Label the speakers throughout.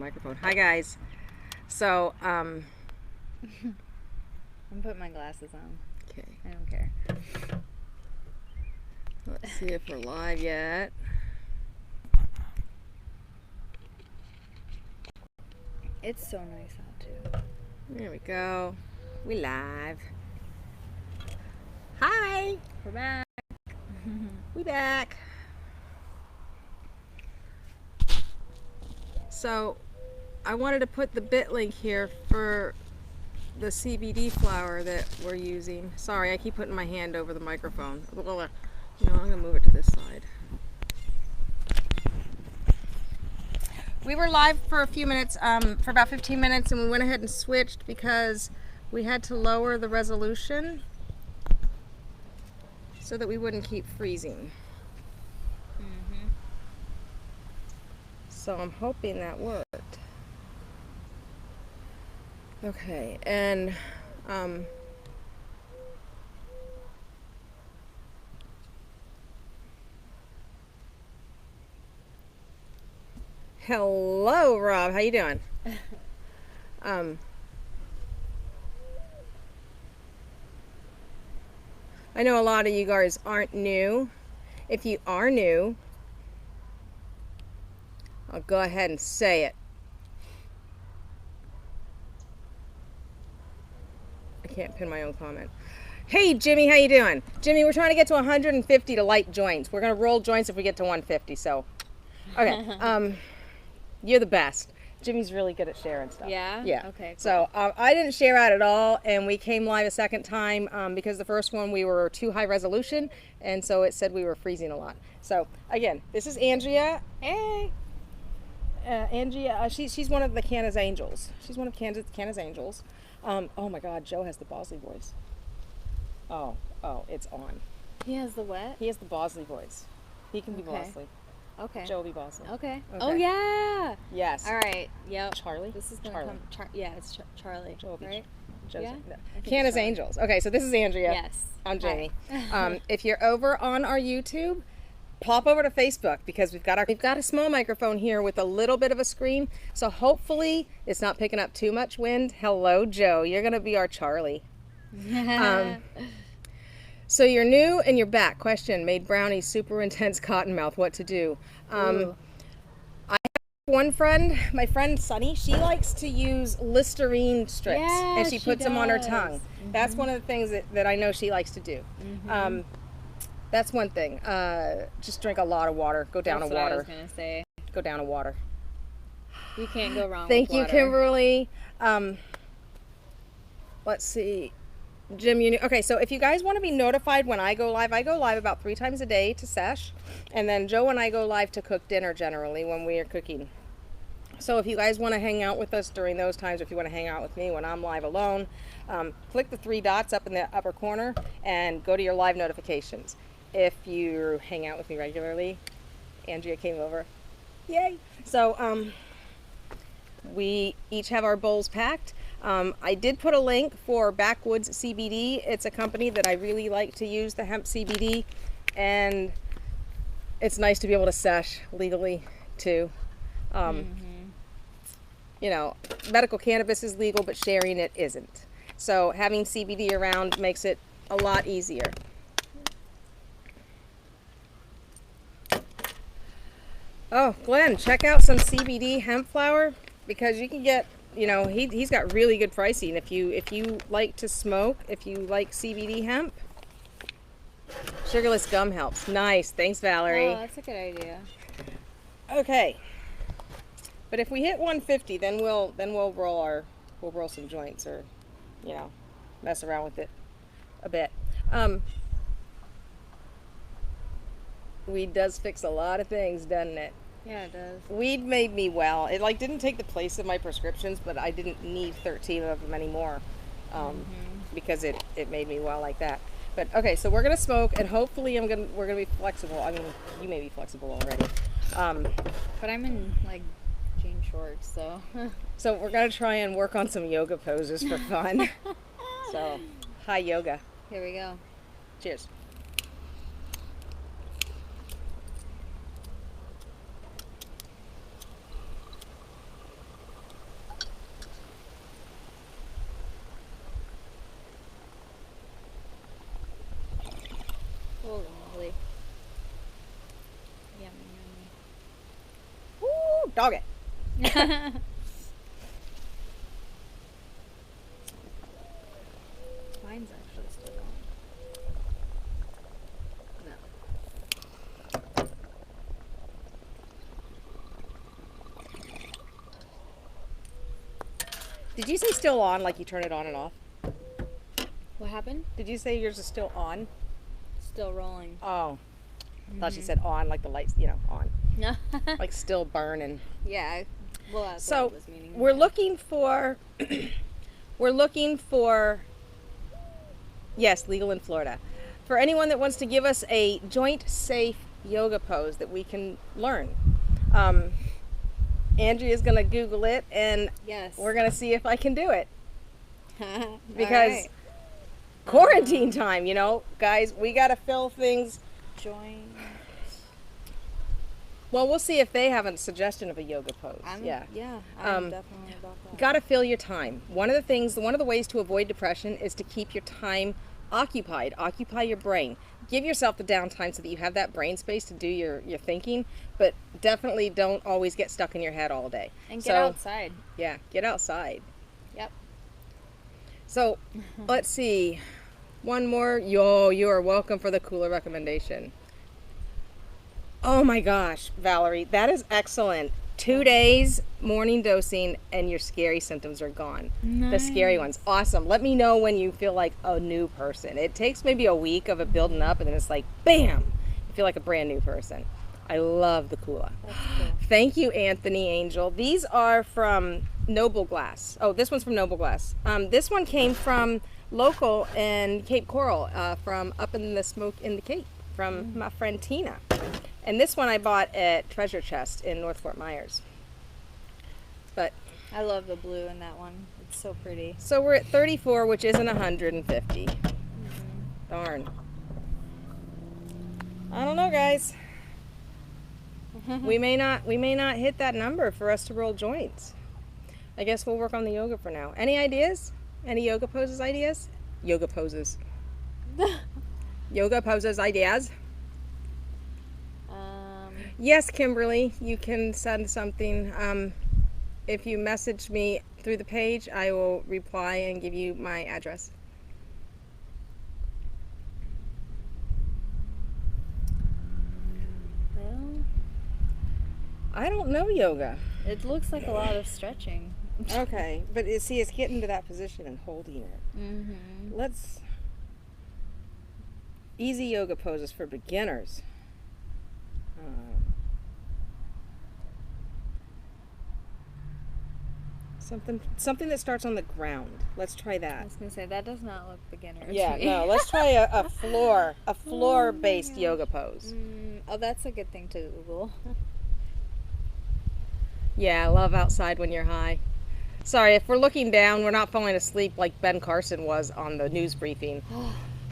Speaker 1: microphone. Hi guys. So,
Speaker 2: I'm putting my glasses on.
Speaker 1: okay.
Speaker 2: I don't care.
Speaker 1: Let's see if we're live yet.
Speaker 2: It's so nice out too.
Speaker 1: There we go. We live. Hi.
Speaker 2: We're back.
Speaker 1: We back. So, I wanted to put the bit link here for the CBD flower that we're using. Sorry, I keep putting my hand over the microphone. You know, I'm gonna move it to this side. We were live for a few minutes, for about 15 minutes, and we went ahead and switched because we had to lower the resolution so that we wouldn't keep freezing. So I'm hoping that worked. Okay, and hello, Rob. How you doing? I know a lot of you guys aren't new. If you are new, I'll go ahead and say it. I can't pin my own comment. Hey, Jimmy, how you doing? Jimmy, we're trying to get to 150 to light joints. We're gonna roll joints if we get to 150. So, okay. You're the best. Jimmy's really good at sharing stuff.
Speaker 2: Yeah?
Speaker 1: Yeah.
Speaker 2: Okay, cool.
Speaker 1: So I didn't share out at all, and we came live a second time because the first one we were too high resolution, and so it said we were freezing a lot. So again, this is Andrea. Hey. Andrea, she's one of the Canada's Angels. She's one of Canada's Angels. Oh my God, Joe has the Bosley voice. Oh, it's on.
Speaker 2: He has the what?
Speaker 1: He has the Bosley voice. He can be
Speaker 2: Okay.
Speaker 1: Bosley.
Speaker 2: Okay.
Speaker 1: Joe will be Bosley.
Speaker 2: Okay.
Speaker 1: Okay.
Speaker 2: Oh yeah.
Speaker 1: Yes.
Speaker 2: All right. Yep.
Speaker 1: Charlie?
Speaker 2: This is gonna
Speaker 1: Charlie.
Speaker 2: come. Yeah, it's Charlie.
Speaker 1: Joe will be
Speaker 2: Right?
Speaker 1: Joe's,
Speaker 2: Yeah?
Speaker 1: no.
Speaker 2: I think
Speaker 1: Canada's
Speaker 2: it's Charlie.
Speaker 1: Angels. Okay, so this is Andrea.
Speaker 2: Yes.
Speaker 1: I'm Jamie.
Speaker 2: Hi.
Speaker 1: If you're over on our YouTube, pop over to Facebook because we've got a small microphone here with a little bit of a screen. So hopefully it's not picking up too much wind. Hello, Joe. You're gonna be our Charlie. So you're new and you're back. Question: Made brownies super intense cottonmouth. What to do?
Speaker 2: Ooh.
Speaker 1: I have one friend, my friend Sunny. She likes to use Listerine strips,
Speaker 2: Yeah,
Speaker 1: and she puts them on her
Speaker 2: does.
Speaker 1: tongue. That's one of the things that I know she likes to do. That's one thing. Just drink a lot of water. Go down
Speaker 2: That's
Speaker 1: to
Speaker 2: what I
Speaker 1: water.
Speaker 2: was gonna say.
Speaker 1: Go down to water.
Speaker 2: You can't go wrong.
Speaker 1: Thank
Speaker 2: with
Speaker 1: you,
Speaker 2: water.
Speaker 1: Kimberly. Let's see. Jim, okay, so if you guys want to be notified when I go live about 3 times a day to Sesh. And then Joe and I go live to cook dinner generally when we are cooking. So if you guys want to hang out with us during those times, if you want to hang out with me when I'm live alone, click the 3 dots up in the upper corner and go to your live notifications. If you hang out with me regularly, Andrea came over. Yay! So we each have our bowls packed. I did put a link for Backwoods CBD. It's a company that I really like to use, the hemp CBD, and it's nice to be able to sesh legally too. You know, medical cannabis is legal, but sharing it isn't. So having CBD around makes it a lot easier. Oh, Glenn, check out some CBD hemp flower because you can get, you know, he's got really good pricing. If you like to smoke, if you like CBD hemp, sugarless gum helps. Nice, thanks, Valerie.
Speaker 2: Oh, that's a good idea.
Speaker 1: Okay, but if we hit 150, then we'll roll some joints or, you know, mess around with it a bit. Weed does fix a lot of things, doesn't it?
Speaker 2: Yeah, it does.
Speaker 1: Weed made me well. It like didn't take the place of my prescriptions, but I didn't need 13 of them anymore because it made me well like that. But okay, so we're gonna smoke, and hopefully we're gonna be flexible. I mean, you may be flexible already.
Speaker 2: But I'm in like jean shorts, so.
Speaker 1: So we're gonna try and work on some yoga poses for fun. So, hi yoga.
Speaker 2: Here we go.
Speaker 1: Cheers. dog it.
Speaker 2: Mine's actually still on. No.
Speaker 1: Did you say still on, like you turn it on and off?
Speaker 2: What happened?
Speaker 1: Did you say yours is still on?
Speaker 2: Still rolling.
Speaker 1: Oh. I thought you said on, like the lights, you know, on.
Speaker 2: No.
Speaker 1: Like still burning.
Speaker 2: Yeah. Well, that's
Speaker 1: So
Speaker 2: what I was meaning.
Speaker 1: we're looking for, yes, legal in Florida. For anyone that wants to give us a joint safe yoga pose that we can learn. Andrea's going to Google it, and
Speaker 2: Yes.
Speaker 1: we're going to see if I can do it.
Speaker 2: All
Speaker 1: Because
Speaker 2: right.
Speaker 1: quarantine time, you know, guys, we got to fill things.
Speaker 2: Join.
Speaker 1: Well, we'll see if they have a suggestion of a yoga pose.
Speaker 2: I'm
Speaker 1: definitely
Speaker 2: about that.
Speaker 1: Got to fill your time. One of the ways to avoid depression is to keep your time occupied. Occupy your brain. Give yourself the downtime so that you have that brain space to do your thinking, but definitely don't always get stuck in your head all day.
Speaker 2: And get outside.
Speaker 1: Yeah, get outside.
Speaker 2: Yep.
Speaker 1: So, let's see. One more. Yo, you are welcome for the cooler recommendation. Oh my gosh, Valerie, that is excellent. 2 days morning dosing and your scary symptoms are gone. The scary ones. Awesome. Let me know when you feel like a new person. It takes maybe a week of it building up and then it's like, bam, you feel like a brand new person. I love the Kula.
Speaker 2: That's cool.
Speaker 1: Thank you, Anthony Angel. These are from Noble Glass. Oh, this one's from Noble Glass. This one came from local in Cape Coral, from up in the smoke in the Cape, from my friend Tina. And this one I bought at Treasure Chest in North Fort Myers. But
Speaker 2: I love the blue in that one. It's so pretty.
Speaker 1: so we're at 34, which isn't 150. Darn. I don't know, guys. we may not hit that number for us to roll joints. I guess we'll work on the yoga for now. Any ideas? Any yoga poses ideas? Yoga poses. Yoga poses ideas? Yes, Kimberly, you can send something. If you message me through the page, I will reply and give you my address.
Speaker 2: Well,
Speaker 1: I don't know yoga.
Speaker 2: it looks like a lot of stretching.
Speaker 1: Okay, but see, it's getting to that position and holding it.
Speaker 2: Mm-hmm.
Speaker 1: Let's easy yoga poses for beginners. Something that starts on the ground. Let's try
Speaker 2: I
Speaker 1: that.
Speaker 2: was gonna say that does not look beginner. to
Speaker 1: Yeah,
Speaker 2: me.
Speaker 1: no, let's try a floor-based yoga pose.
Speaker 2: Oh, that's a good thing to Google.
Speaker 1: Yeah, I love outside when you're high. Sorry, if we're looking down, we're not falling asleep like Ben Carson was on the news briefing.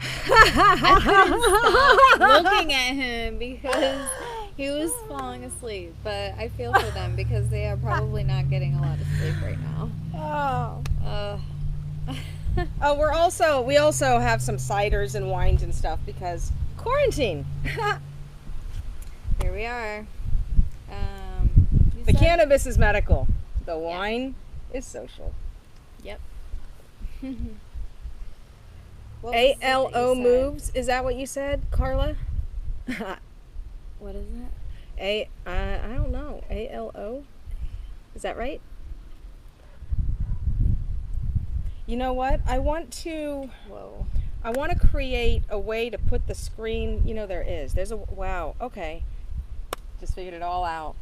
Speaker 2: I couldn't stop looking at him because he was falling asleep. But I feel for them because they are probably not getting a lot of sleep right now.
Speaker 1: Oh. Oh, we also have some ciders and wines and stuff because quarantine.
Speaker 2: Here we are.
Speaker 1: The cannabis is medical. The wine is social.
Speaker 2: Yep.
Speaker 1: ALO moves. Is that what you said, Carla?
Speaker 2: What is it?
Speaker 1: I don't know. ALO? Is that right? You know what? I want to create a way to put the screen, you know, there's a, wow, okay. Just figured it all out.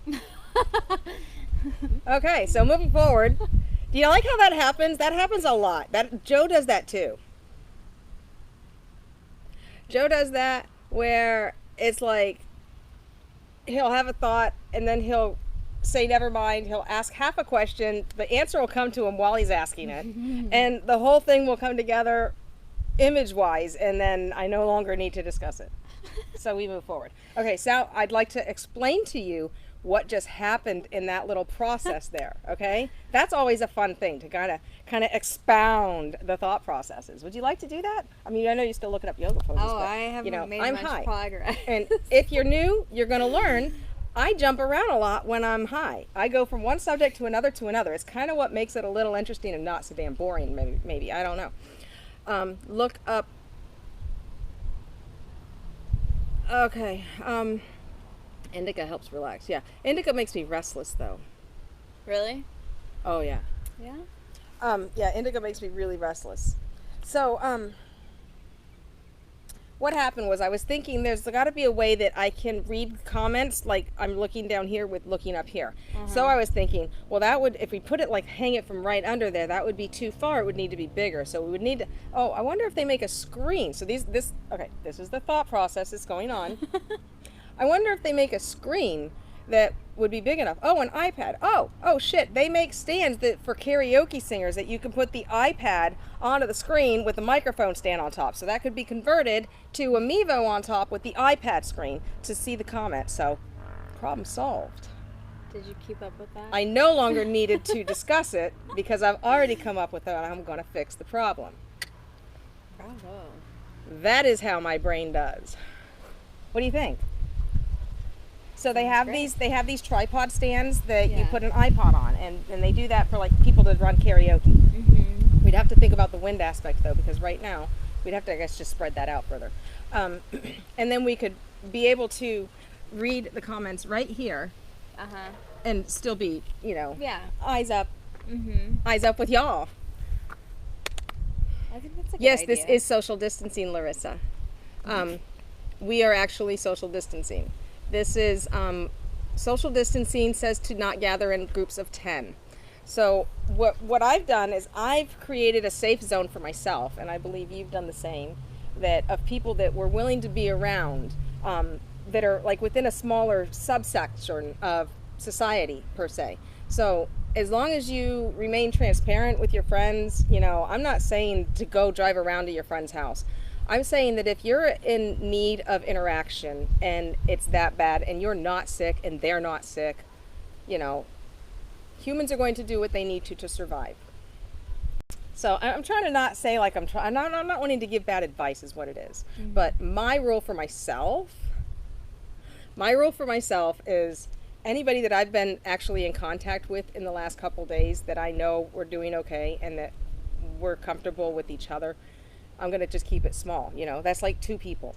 Speaker 1: Okay, so moving forward, do you like how that happens? That happens a lot. Joe does that too. Joe does that where it's like he'll have a thought and then he'll say never mind. He'll ask half a question. The answer will come to him while he's asking it. And the whole thing will come together image-wise, and then I no longer need to discuss it. So we move forward. Okay, so I'd like to explain to you what just happened in that little process there, okay? That's always a fun thing, to kind of expound the thought processes. Would you like to do that? I mean, I know you're still looking up yoga poses,
Speaker 2: Oh,
Speaker 1: but,
Speaker 2: I haven't
Speaker 1: you know,
Speaker 2: made
Speaker 1: I'm
Speaker 2: much
Speaker 1: high.
Speaker 2: progress.
Speaker 1: And if you're new, you're going to learn I jump around a lot when I'm high. I go from one subject to another to another. It's kind of what makes it a little interesting and not so damn boring, maybe. I don't know. Look up. Okay. Indica helps relax. Yeah. Indica makes me restless, though.
Speaker 2: Really?
Speaker 1: Oh, yeah.
Speaker 2: Yeah?
Speaker 1: Yeah, indica makes me really restless. So, what happened was I was thinking there's got to be a way that I can read comments like I'm looking down here with looking up here. So I was thinking, well, that would, if we put it like hang it from right under there, that would be too far. It would need to be bigger. So we would need to, oh, I wonder if they make a screen. So okay, this is the thought process that's going on. I wonder if they make a screen that would be big enough. Oh, an iPad. Oh shit. They make stands that for karaoke singers that you can put the iPad onto the screen with a microphone stand on top. So that could be converted to a Mevo on top with the iPad screen to see the comments. So problem solved.
Speaker 2: Did you keep up with that?
Speaker 1: I no longer needed to discuss it because I've already come up with it and I'm going to fix the problem.
Speaker 2: Bravo.
Speaker 1: That is how my brain does. What do you think? So they have these tripod stands that you put an iPod on, and they do that for like people to run karaoke. We'd have to think about the wind aspect though, because right now we'd have to, I guess, just spread that out further. And then we could be able to read the comments right here, and still be, you know, eyes up, eyes up with y'all.
Speaker 2: I think that's a good
Speaker 1: Yes,
Speaker 2: idea.
Speaker 1: this is social distancing, Larissa. We are actually social distancing. This is social distancing says to not gather in groups of 10. So what I've done is I've created a safe zone for myself, and I believe you've done the same, that of people that we're willing to be around, that are like within a smaller subsection of society per se. So as long as you remain transparent with your friends, you know, I'm not saying to go drive around to your friend's house. I'm saying that if you're in need of interaction and it's that bad and you're not sick and they're not sick, you know, humans are going to do what they need to survive. So I'm trying to not say like I'm not wanting to give bad advice is what it is. But my rule for myself is anybody that I've been actually in contact with in the last couple days that I know we're doing okay and that we're comfortable with each other, I'm going to just keep it small. You know, that's like 2 people.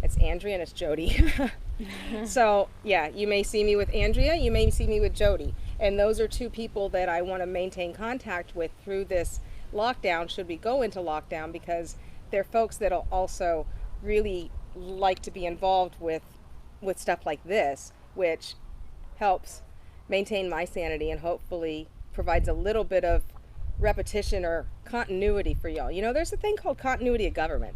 Speaker 1: It's Andrea and it's Jody. So, yeah, you may see me with Andrea, you may see me with Jody. And those are 2 people that I want to maintain contact with through this lockdown, should we go into lockdown, because they're folks that'll also really like to be involved with stuff like this, which helps maintain my sanity and hopefully provides a little bit of repetition or continuity for y'all. You know, there's a thing called continuity of government.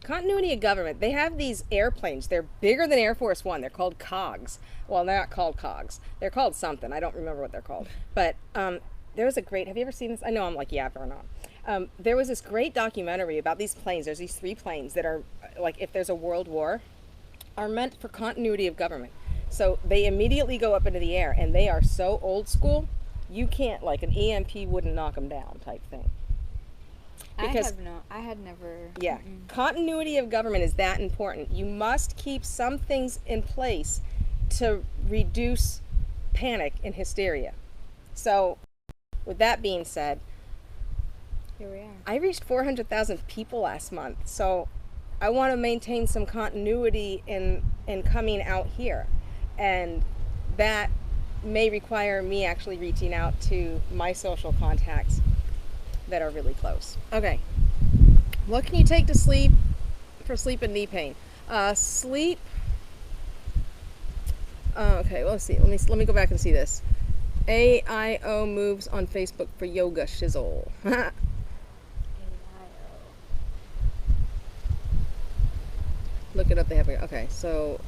Speaker 1: Continuity of government, they have these airplanes. They're bigger than Air Force One. They're called COGs. Well, they're not called COGs. They're called something. I don't remember what they're called. But there was a great, have you ever seen this? I know I'm like yapping on. There was this great documentary about these planes. There's these 3 planes that are, like, if there's a world war, are meant for continuity of government. So they immediately go up into the air, and they are so old school, you can't, like, an EMP wouldn't knock them down type thing. Because
Speaker 2: I had never.
Speaker 1: Yeah, continuity of government is that important. You must keep some things in place to reduce panic and hysteria. So, with that being said,
Speaker 2: Here we are.
Speaker 1: I reached 400,000 people last month. So, I want to maintain some continuity in coming out here, and that may require me actually reaching out to my social contacts that are really close. Okay, what can you take to sleep for sleep and knee pain? Sleep. Okay, well, let's see. Let me go back and see this. AIO moves on Facebook for yoga shizzle. Look it up. They have it. Okay, so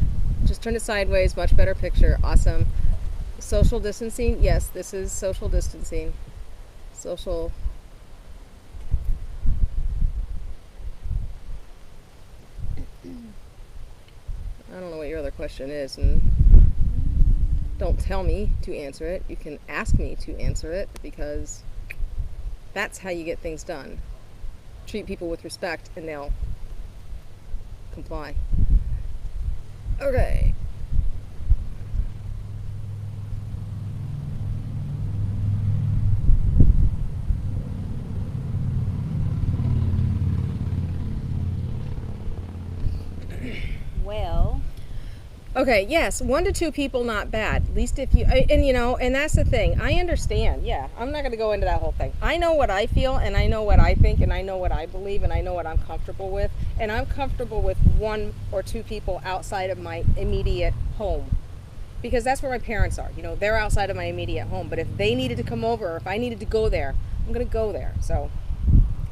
Speaker 1: just turn it sideways. Much better picture. Awesome. Social distancing. Yes, this is social distancing. Social. I don't know what your other question is, and don't tell me to answer it. You can ask me to answer it, because that's how you get things done. Treat people with respect and they'll comply. Okay. Okay, yes, 1 to 2 people, not bad. At least if you, and you know, and that's the thing. I understand. Yeah, I'm not going to go into that whole thing. I know what I feel, and I know what I think, and I know what I believe, and I know what I'm comfortable with. And I'm comfortable with 1 or 2 people outside of my immediate home. Because that's where my parents are. You know, they're outside of my immediate home. But if they needed to come over, or if I needed to go there, I'm going to go there. So,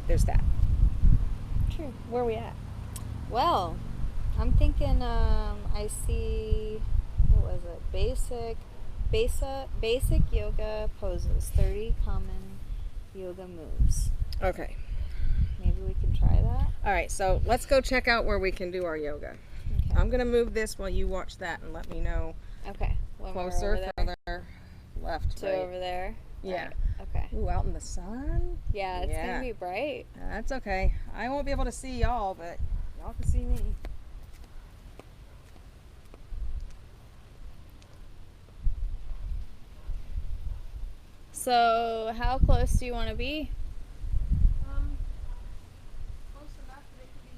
Speaker 1: there's that.
Speaker 2: True.
Speaker 1: Where are we at?
Speaker 2: Well, I'm thinking I see, what was it? Basic yoga poses, 30 common yoga moves.
Speaker 1: Okay.
Speaker 2: Maybe we can try that.
Speaker 1: All right, so let's go check out where we can do our yoga.
Speaker 2: Okay.
Speaker 1: I'm going to move this while you watch that and let me know.
Speaker 2: Okay. When
Speaker 1: Closer,
Speaker 2: we're over there.
Speaker 1: further, left,
Speaker 2: To
Speaker 1: right.
Speaker 2: over there.
Speaker 1: Yeah.
Speaker 2: Right. Okay.
Speaker 1: Ooh, out in the sun?
Speaker 2: Yeah, it's gonna be bright.
Speaker 1: That's okay. I won't be able to see y'all, but y'all can see me.
Speaker 2: So, how close do you want to be?
Speaker 1: Close enough that it can be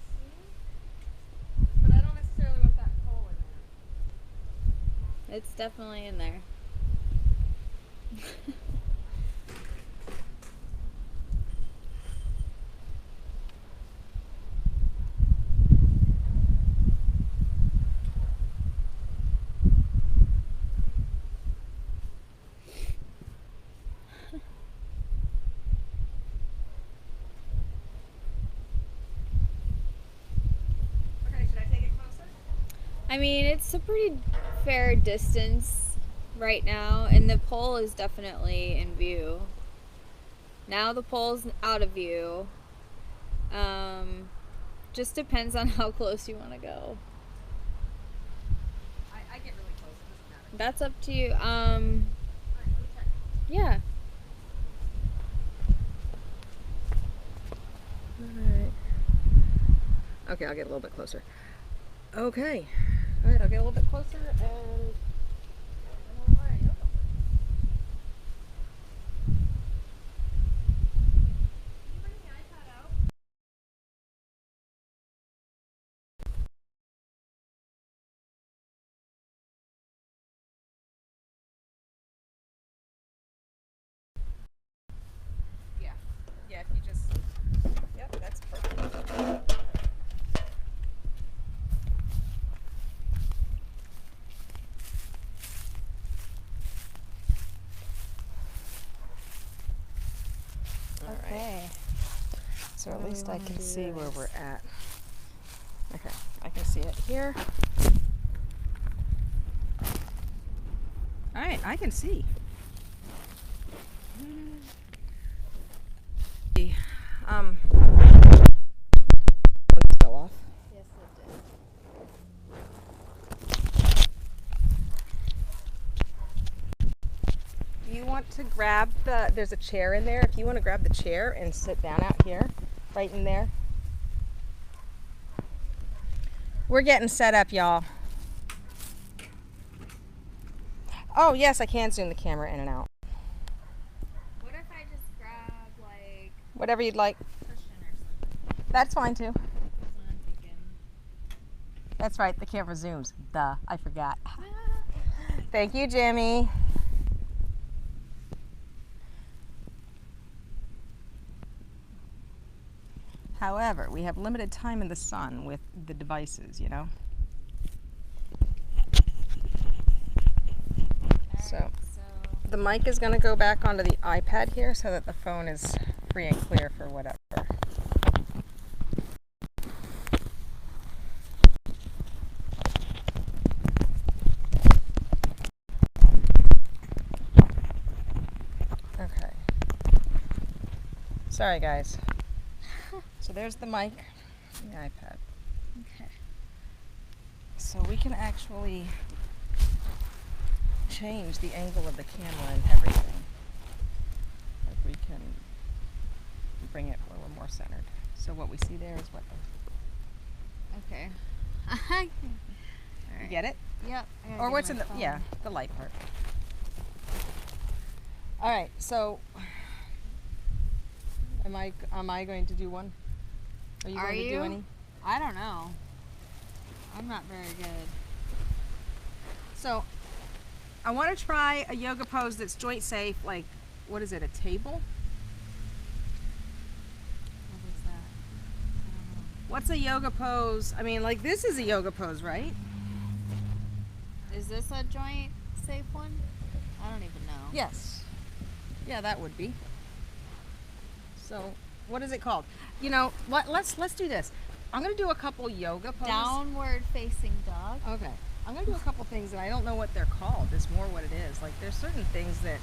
Speaker 1: seen, but I don't necessarily want that pole in there.
Speaker 2: It's definitely in there.
Speaker 1: Okay, should I take it closer?
Speaker 2: I mean, it's a pretty fair distance right now, and the pole is definitely in view. Now the pole's out of view. Just depends on how close you want to go.
Speaker 1: I get really close. It doesn't matter.
Speaker 2: That's up to you.
Speaker 1: All right, let me check.
Speaker 2: Yeah.
Speaker 1: Alright. Okay, I'll get a little bit closer. Okay. Alright, I'll get a little bit closer and alright. Yeah. Yeah, if you just yep, that's perfect.
Speaker 2: Okay.
Speaker 1: So
Speaker 2: What
Speaker 1: at
Speaker 2: do we
Speaker 1: least I
Speaker 2: wanna
Speaker 1: can
Speaker 2: do
Speaker 1: see where
Speaker 2: this?
Speaker 1: we're at. Okay, I can see it here. All right, I can see. Fell off.
Speaker 2: Yes, it did.
Speaker 1: You want to grab there's a chair in there. If you want to grab the chair and sit down out here, right in there. We're getting set up, y'all. Oh, yes, I can zoom the camera in and out.
Speaker 2: What if I just grab, like,
Speaker 1: Whatever you'd like.
Speaker 2: cushion or something?
Speaker 1: That's fine too.
Speaker 2: That's what I'm thinking.
Speaker 1: That's right, the camera zooms. Duh, I forgot. Thank you, Jimmy. However, we have limited time in the sun with the devices, you know? So the mic is going to go back onto the iPad here so that the phone is free and clear for whatever. Okay. Sorry, guys. So there's the mic and the iPad.
Speaker 2: Okay.
Speaker 1: So we can actually change the angle of the camera and everything. Like we can bring it where we're more centered. So what we see there is what the,
Speaker 2: Okay.
Speaker 1: you get it?
Speaker 2: Yep.
Speaker 1: Or what's in the, yeah, the light part. All right, so am I going to do one? Are you going to do any?
Speaker 2: I don't know. I'm not very good.
Speaker 1: So I want to try a yoga pose that's joint safe, like, what is it, a table?
Speaker 2: What is that? I don't know.
Speaker 1: What's a yoga pose? I mean, like, this is a yoga pose, right?
Speaker 2: Is this a joint safe one? I don't even know.
Speaker 1: Yes. Yeah, that would be. So, what is it called? You know, let's do this. I'm gonna do a couple yoga poses.
Speaker 2: Downward facing dog.
Speaker 1: Okay. I'm gonna do a couple things and I don't know what they're called. It's more what it is. Like, there's certain things that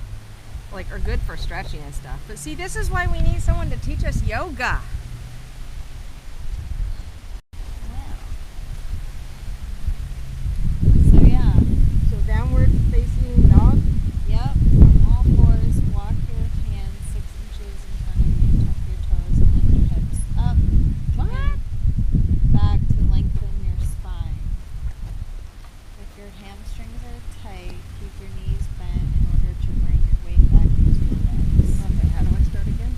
Speaker 1: like are good for stretching and stuff. But see, this is why we need someone to teach us yoga.
Speaker 2: Wow. So yeah.
Speaker 1: So downward facing dog.
Speaker 2: Yep. From all fours, walk your hands 6 inches in front of you. Tuck your toes and lift your hips up.
Speaker 1: What?
Speaker 2: And back to lengthen your spine. If your hamstrings are tight, keep your knees bent in order to bring your weight back into the legs.
Speaker 1: Okay, how do I start again?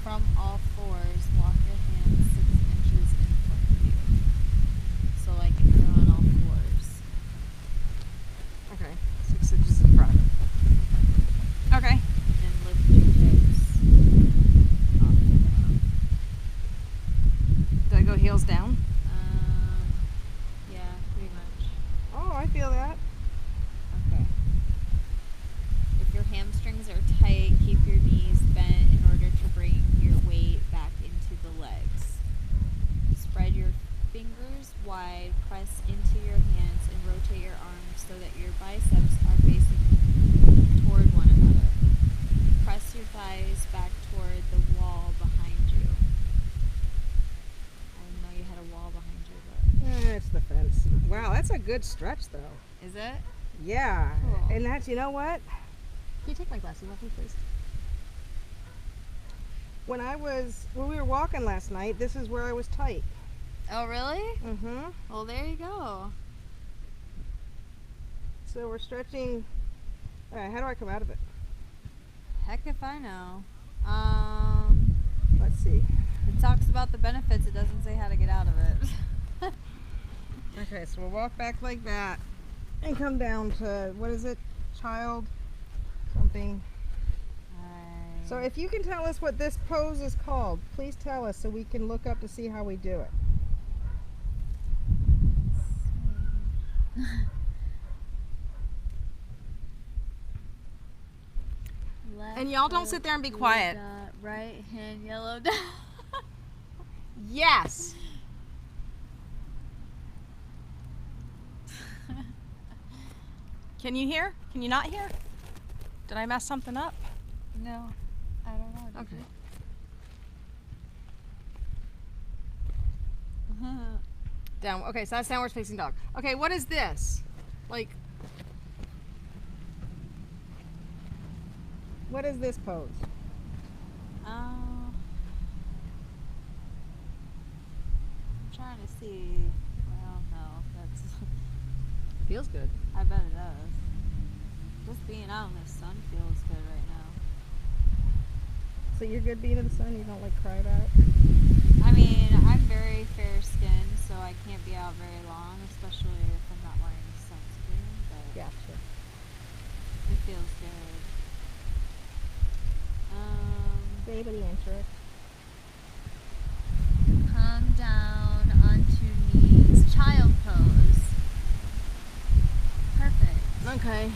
Speaker 2: From all fours, walk your hands 6 inches in front of you. So like if you're on all fours.
Speaker 1: Okay, 6 inches in front. Okay.
Speaker 2: And then lift your hips off the ground.
Speaker 1: Do I go heels down?
Speaker 2: Yeah, pretty much.
Speaker 1: Oh, I feel that.
Speaker 2: Okay. If your hamstrings are tight, keep your knees bent in order to bring your weight back into the legs. Spread your fingers wide, press into your hands, and rotate your arms so that your biceps are facing toward one another. Press your thighs back toward the wall behind you. I didn't know you had a wall behind you, but
Speaker 1: It's the fence. Wow, that's a good stretch though.
Speaker 2: is it?
Speaker 1: Yeah.
Speaker 2: Cool.
Speaker 1: And that's, you know what? Can you take my glasses off me, please? When we were walking last night, this is where I was tight.
Speaker 2: Oh, really?
Speaker 1: Mm-hmm.
Speaker 2: Well, there you go.
Speaker 1: So we're stretching. All right, how do I come out of it?
Speaker 2: Heck if I know.
Speaker 1: Let's see.
Speaker 2: It talks about the benefits. It doesn't say how to get out of it.
Speaker 1: Okay, so we'll walk back like that and come down to, what is it? Child something. So if you can tell us what this pose is called, please tell us so we can look up to see how we do it. And y'all don't sit there and be quiet.
Speaker 2: Right hand yellow dot.
Speaker 1: Yes. Can you hear? Can you not hear? Did I mess something up?
Speaker 2: No, I don't know. Did
Speaker 1: Okay.
Speaker 2: you?
Speaker 1: Down. Okay, so that's downward facing dog. Okay, what is this? Like, what is this pose?
Speaker 2: I'm trying to see. Well, no, that's.
Speaker 1: Feels good.
Speaker 2: I bet it does. Just being out in the sun feels good right now.
Speaker 1: So you're good being in the sun? You don't like cry about it?
Speaker 2: I mean, I'm very fair skinned, so I can't be out very long, especially if I'm not wearing sunscreen, but
Speaker 1: Yeah, sure.
Speaker 2: it feels good.
Speaker 1: Baby interest.
Speaker 2: Come down onto knees. Child pose. Perfect.
Speaker 1: Okay.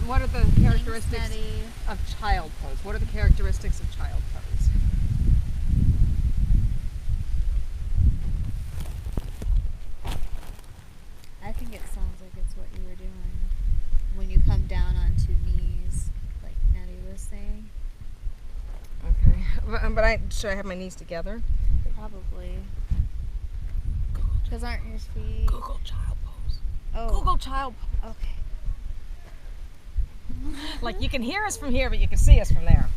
Speaker 1: What are the characteristics
Speaker 2: Steady.
Speaker 1: of child pose? What are the characteristics of child pose?
Speaker 2: I think it sounds like it's what you were doing when you come down onto knees, like Nettie was saying.
Speaker 1: Okay. Should I have my knees together?
Speaker 2: Probably. Because aren't your feet?
Speaker 1: Google child pose.
Speaker 2: Oh.
Speaker 1: Google child pose.
Speaker 2: Okay.
Speaker 1: Like, you can hear us from here, but you can see us from there.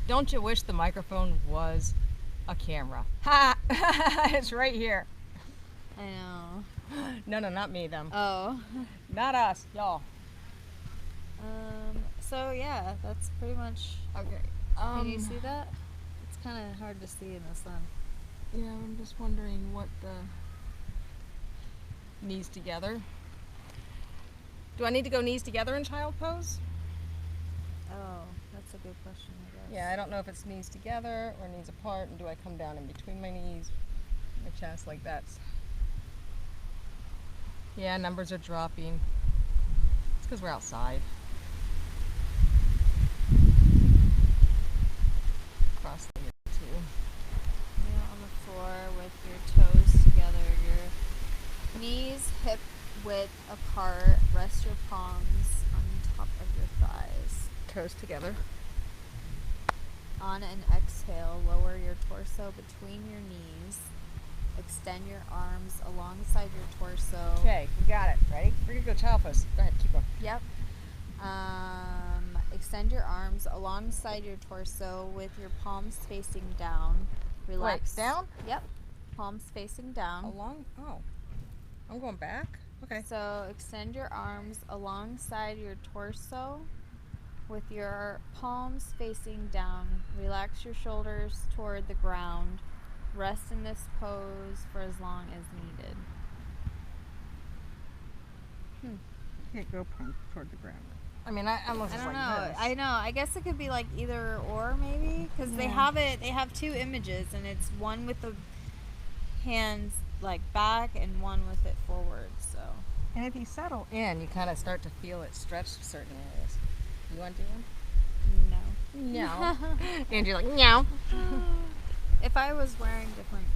Speaker 1: Don't you wish the microphone was a camera? Ha! It's right here.
Speaker 2: I know.
Speaker 1: No, not me, them.
Speaker 2: Oh.
Speaker 1: Not us, y'all.
Speaker 2: So yeah, that's pretty much.
Speaker 1: Okay.
Speaker 2: Can you see that? It's kind of hard to see in the sun.
Speaker 1: Yeah, I'm just wondering what the knees together. Do I need to go knees together in child pose?
Speaker 2: Oh, that's a good question, I guess.
Speaker 1: Yeah, I don't know if it's knees together or knees apart, and do I come down in between my knees, my chest like that? Yeah, numbers are dropping. It's because we're outside. Cross the ear too.
Speaker 2: Kneel on the floor with your toes together, your knees hip width apart. Rest your palms on top of your thighs.
Speaker 1: Toes together.
Speaker 2: On an exhale, lower your torso between your knees. Extend your arms alongside your torso.
Speaker 1: Okay, we got it. Ready? We're gonna go child pose. Go ahead, keep going.
Speaker 2: Yep. Extend your arms alongside your torso with your palms facing down. Relax.
Speaker 1: Wait, down?
Speaker 2: Yep. Palms facing down.
Speaker 1: Along? Oh. I'm going back? Okay.
Speaker 2: So extend your arms alongside your torso with your palms facing down. Relax your shoulders toward the ground. Rest in this pose for as long as needed.
Speaker 1: Can't go toward the ground. I mean, unless
Speaker 2: I
Speaker 1: it's
Speaker 2: don't
Speaker 1: like
Speaker 2: know.
Speaker 1: this.
Speaker 2: I know. I guess it could be like either or maybe because they have it. They have two images, and it's one with the hands like back and one with it forward. So.
Speaker 1: And if you settle in, you kind of start to feel it stretch certain areas. You want to do one?
Speaker 2: No.
Speaker 1: No. And you're like, no.
Speaker 2: If I was wearing different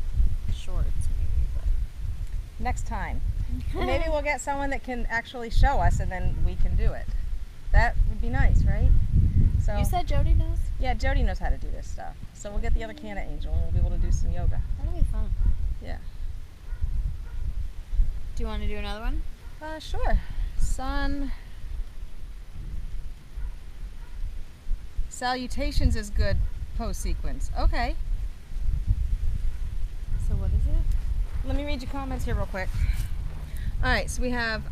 Speaker 2: shorts, maybe. But.
Speaker 1: Next time. Maybe we'll get someone that can actually show us, and then we can do it. That would be nice, right? So
Speaker 2: You said Jody knows?
Speaker 1: yeah, Jody knows how to do this stuff. So we'll get the other Canna Angel, and we'll be able to do some yoga.
Speaker 2: That'll be fun.
Speaker 1: Yeah.
Speaker 2: Do you want to do another one?
Speaker 1: Sure. Sun. Salutations is good pose sequence. Okay.
Speaker 2: So what is it?
Speaker 1: Let me read your comments here real quick. All right, so we have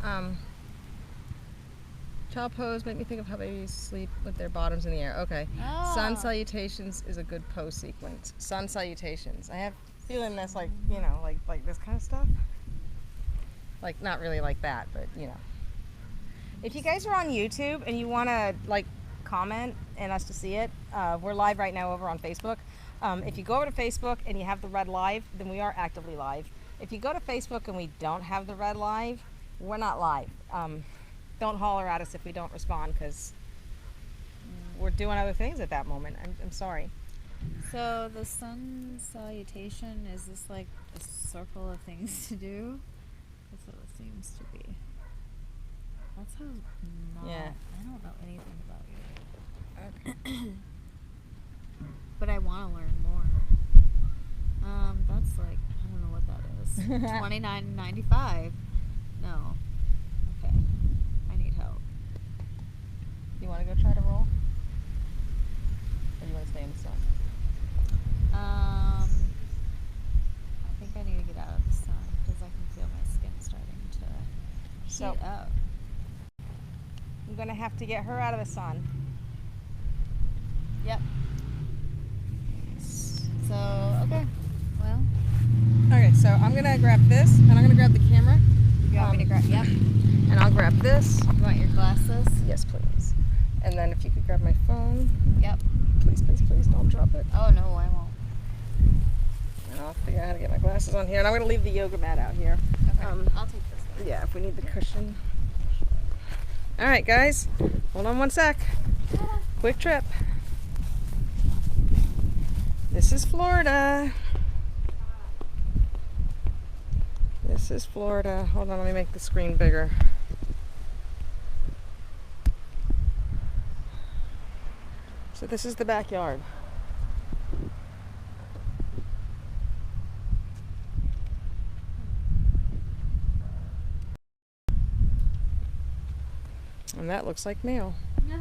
Speaker 1: child pose, make me think of how babies sleep with their bottoms in the air. Okay.
Speaker 2: Oh.
Speaker 1: Sun salutations is a good pose sequence. Sun salutations. I have a feeling that's like, you know, like this kind of stuff. Like not really like that, but you know. If you guys are on YouTube and you want to like comment and us to see it, we're live right now over on Facebook. If you go over to Facebook and you have the red live, then we are actively live. If you go to Facebook and we don't have the red live, we're not live. Don't holler at us if we don't respond because we're doing other things at that moment. I'm sorry.
Speaker 2: So the sun salutation, is this like a circle of things to do? That's what it seems to be. That sounds not.
Speaker 1: Yeah.
Speaker 2: I don't know anything about you.
Speaker 1: Okay.
Speaker 2: But I want to learn more. That's like, I don't know what that is. $29.95. No. Okay. I need help.
Speaker 1: You want to go try to roll? Or do you want to stay in the sun?
Speaker 2: I think I need to get out of the sun because I can feel my skin starting to
Speaker 1: So-
Speaker 2: heat up.
Speaker 1: I'm going to have to get her out of the sun.
Speaker 2: Yep. So, okay. Well,
Speaker 1: Okay, so I'm going to grab this and I'm going to grab the camera.
Speaker 2: you want me to grab? Yep.
Speaker 1: And I'll grab this.
Speaker 2: You want your glasses?
Speaker 1: Yes, please. And then if you could grab my phone.
Speaker 2: Yep.
Speaker 1: Please, please, please don't drop it.
Speaker 2: Oh, no, I won't.
Speaker 1: And I'll figure out how to get my glasses on here. And I'm going to leave the yoga mat out here.
Speaker 2: Okay. I'll take this one.
Speaker 1: Yeah, if we need the cushion. All right, guys. Hold on one sec. Quick trip. This is Florida. This is Florida. Hold on, let me make the screen bigger. So this is the backyard. And that looks like mail.
Speaker 2: Yeah.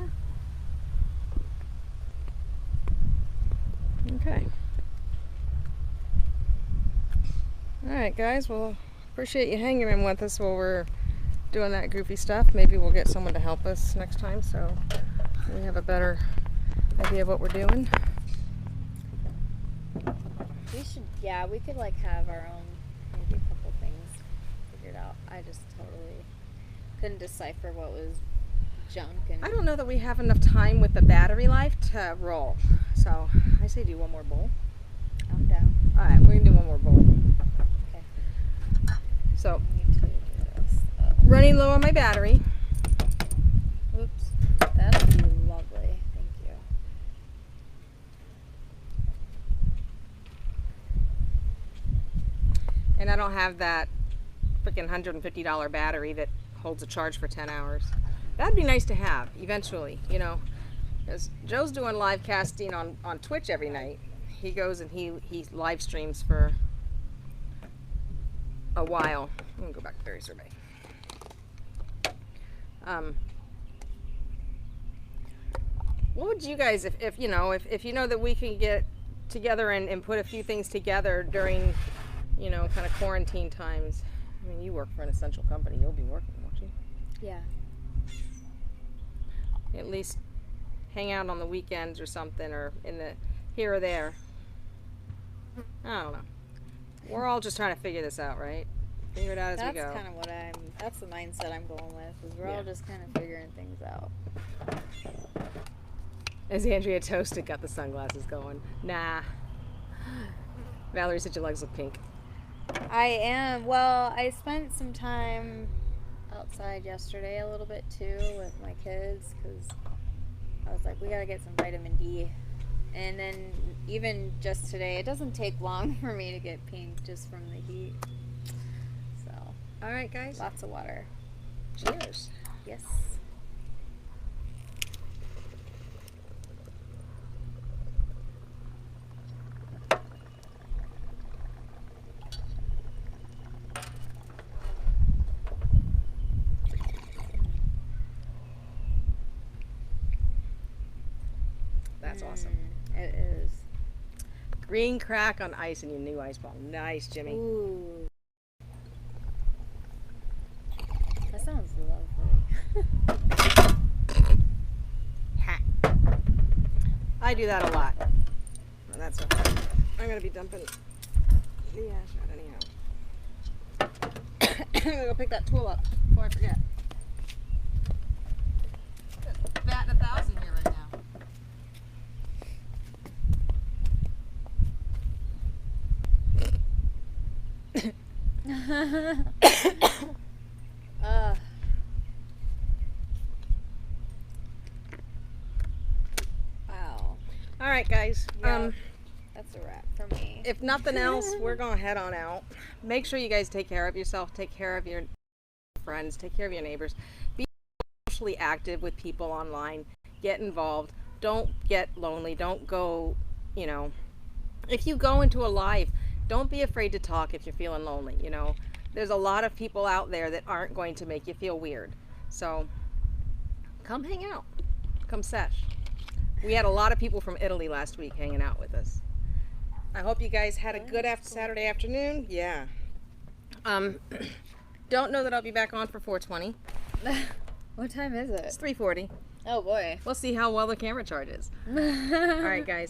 Speaker 1: Okay. Alright guys, well appreciate you hanging in with us while we're doing that goofy stuff. Maybe we'll get someone to help us next time so we have a better idea of what we're doing?
Speaker 2: We should, yeah, we could like have our own, maybe a couple things figured out. I just totally couldn't decipher what was junk and.
Speaker 1: I don't know that we have enough time with the battery life to roll. So I say do one more bowl.
Speaker 2: I'm down.
Speaker 1: All right, we're gonna do one more bowl.
Speaker 2: Okay.
Speaker 1: So
Speaker 2: I need to do this.
Speaker 1: running low on my battery.
Speaker 2: Oops. That'll be lovely. Thank you.
Speaker 1: And I don't have that freaking $150 battery that holds a charge for 10 hours. That'd be nice to have eventually, you know. Because Joe's doing live casting on Twitch every night. He goes and he live streams for a while. I'm gonna go back to Berry Sorbet. What would you guys, if you know, if you know that we can get together and put a few things together during, you know, kind of quarantine times. I mean, you work for an essential company. You'll be working, won't you?
Speaker 2: Yeah.
Speaker 1: At least hang out on the weekends or something, or in the here or there. I don't know. We're all just trying to figure this out, right? Figure it out as we go.
Speaker 2: That's kind of what that's the mindset I'm going with, is we're all just kind of figuring things out.
Speaker 1: As Andrea Toasted got the sunglasses going. Nah. Valerie said your legs look pink.
Speaker 2: I am. Well, I spent some time outside yesterday a little bit too with my kids, because I was like, we gotta get some vitamin D. And then even just today, it doesn't take long for me to get pink just from the heat. So,
Speaker 1: All right, guys.
Speaker 2: lots of water.
Speaker 1: Cheers.
Speaker 2: Yes.
Speaker 1: That's awesome.
Speaker 2: It is.
Speaker 1: Green crack on ice in your new ice ball. Nice, Jimmy.
Speaker 2: Ooh. That sounds lovely.
Speaker 1: Ha. I do that a lot. Well, that's okay. I'm gonna be dumping the ash out anyhow. I'm gonna go pick that tool up before I forget. Batting 1,000 here right now.
Speaker 2: Wow.
Speaker 1: All right, guys.
Speaker 2: Yep. That's a wrap for me.
Speaker 1: If nothing else, we're gonna head on out. Make sure you guys take care of yourself. Take care of your friends. Take care of your neighbors. Be socially active with people online. Get involved. Don't get lonely. Don't go, you know, if you go into a live, don't be afraid to talk if you're feeling lonely. You know, there's a lot of people out there that aren't going to make you feel weird. So come hang out. Come sesh. We had a lot of people from Italy last week hanging out with us. I hope you guys had a good Saturday afternoon. Yeah. Don't know that I'll be back on for 420.
Speaker 2: What time is it?
Speaker 1: It's 3:40.
Speaker 2: Oh boy.
Speaker 1: We'll see how well the camera charges. All right, guys.